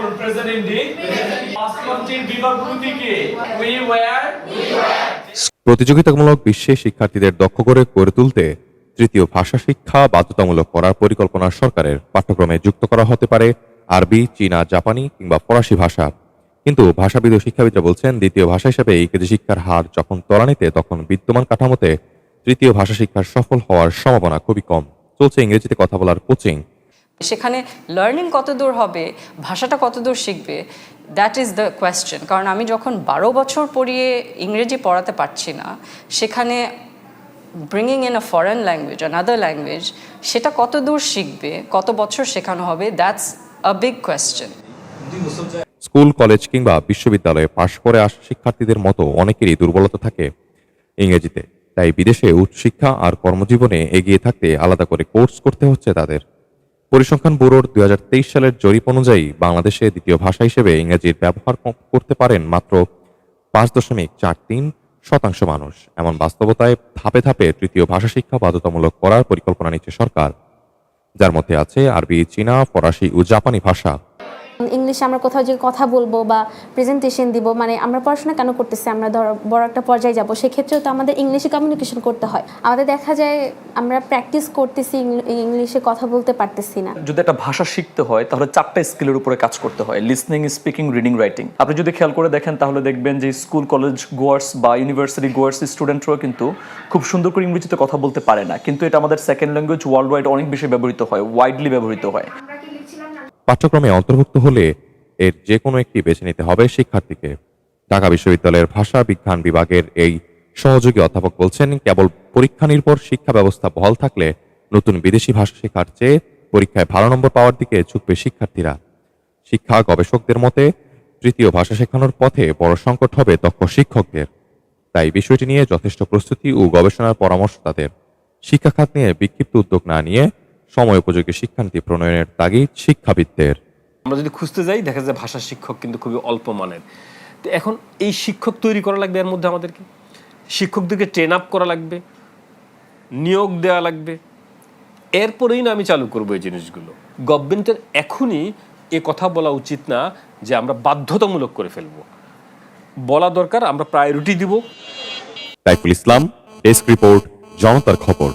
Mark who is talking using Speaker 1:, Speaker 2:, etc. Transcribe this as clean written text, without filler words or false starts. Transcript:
Speaker 1: বলুন present in পাঁচটির বিভাগগুলো কি কি? উই ওয়্যার
Speaker 2: প্রতিযোগিতামূলক বিশ্বে শিক্ষার্থীদের দক্ষ করে গড়ে তুলতে তৃতীয় ভাষা শিক্ষা বাধ্যতামূলক করার পরিকল্পনা সরকারের। পাঠ্যক্রমে যুক্ত করা হতে পারে আরবি, চীনা, জাপানি কিংবা ফরাসি ভাষা। কিন্তু ভাষাবিদ ও শিক্ষাবিদরা বলছেন, দ্বিতীয় ভাষা হিসেবে ইংরেজি শিক্ষার হার যখন ত্বরান্বিতে, তখন বিদ্যমান কাঠামোতে তৃতীয় ভাষা শিক্ষার সফল হওয়ার সম্ভাবনা খুবই কম। চলছে ইংরেজিতে কথা বলার কোচিং।
Speaker 3: সেখানে লার্নিং কত দূর হবে, ভাষাটা কত দূর শিখবে, দ্যাট ইজ দ্য কোয়েশ্চেন। কারণ আমি যখন 12 বছর পড়িয়ে ইংরেজি পড়াতে পারছি না, সেখানে bringing in a foreign language, another language, সেটা কত দূর শিখবে, কত বছর শেখানো হবে, that's a big question.
Speaker 2: School, college কিংবা বিশ্ববিদ্যালয়ে পাশ করে আসা শিক্ষার্থীদের মতো অনেকেরই দুর্বলতা থাকে ইংরেজিতে। তাই বিদেশে উচ্চশিক্ষা আর কর্মজীবনে এগিয়ে থাকতে আলাদা করে কোর্স করতে হচ্ছে তাদের। পরিসংখ্যান ব্যুরোর 2023 সালের জরিপ অনুযায়ী বাংলাদেশে দ্বিতীয় ভাষা হিসেবে ইংরেজির ব্যবহার করতে পারেন মাত্র 5.43% মানুষ। এমন বাস্তবতায় ধাপে ধাপে তৃতীয় ভাষা শিক্ষা বাধ্যতামূলক করার পরিকল্পনা নিচ্ছে সরকার, যার মধ্যে আছে আরবি, চীনা, ফরাসি ও জাপানি ভাষা।
Speaker 4: ইংলিশে আমরা কোথাও যে কথা বলবো বা প্রেজেন্টেশন দিব, মানে আমরা পড়াশোনা কেন করতেছি, আমরা ধরো বড় একটা পর্যায়ে যাব, সেক্ষেত্রেও তো আমাদের ইংলিশে কমিউনিকেশন করতে হয়। আমাদের দেখা যায় আমরা প্র্যাকটিস করতেছি, ইংলিশে কথা বলতে পারতেছি না।
Speaker 5: যদি একটা ভাষা শিখতে হয় তাহলে 4টা স্কিলের উপরে কাজ করতে হয়: লিসনিং, স্পিকিং, রিডিং, রাইটিং। আপনি যদি খেয়াল করে দেখেন তাহলে দেখবেন যে স্কুল, কলেজ গোয়ার্স বা ইউনিভার্সিটি গোয়ার্স স্টুডেন্টরাও কিন্তু খুব সুন্দর করে ইংরেজিতে কথা বলতে পারে না, কিন্তু এটা আমাদের সেকেন্ড ল্যাঙ্গুয়েজ, ওয়ার্ল্ড ওয়াইড অনেক বেশি ব্যবহৃত হয়, ওয়াইডলি ব্যবহৃত হয়।
Speaker 2: পাঠ্যক্রমে অন্তর্ভুক্ত হলে এর যে কোনো একটি বেছে নিতে হবে শিক্ষার্থীকে। ঢাকা বিশ্ববিদ্যালয়ের ভাষা বিজ্ঞান বিভাগের এই সহযোগী অধ্যাপক বলছেন, কেবল পরীক্ষা নির্ভর শিক্ষা ব্যবস্থা বহাল থাকলে নতুন বিদেশি ভাষা শেখার চেয়ে পরীক্ষায় ভালো নম্বর পাওয়ার দিকে ঝুঁকবে শিক্ষার্থীরা। শিক্ষা গবেষকদের মতে তৃতীয় ভাষা শেখানোর পথে বড় সংকট হবে দক্ষ শিক্ষকদের। তাই বিষয়টি নিয়ে যথেষ্ট প্রস্তুতি ও গবেষণার পরামর্শ তাদের। শিক্ষা খাত নিয়ে বিক্ষিপ্ত উদ্যোগ না নিয়ে সময় উপযোগী শিক্ষানীতি প্রণয়নের তাগিদ শিক্ষাবিদদের।
Speaker 6: আমরা যদি খুঁজতে যাই দেখা যায় ভাষা শিক্ষক কিন্তু খুবই অল্প মানের। তো এখন এই শিক্ষক তৈরি করা লাগবে, এর মধ্যে আমাদেরকে শিক্ষকদেরকে ট্রেন আপ করা লাগবে, নিয়োগ দেওয়া লাগবে, এরপরেই না আমি চালু করবো এই জিনিসগুলো। গভর্নমেন্টের এখনই এ কথা বলা উচিত না যে আমরা বাধ্যতামূলক করে ফেলবো, বলা দরকার আমরা প্রায়োরিটি দিব।
Speaker 2: তাইফুল ইসলাম, ডেস্ক রিপোর্ট, জনতার খবর।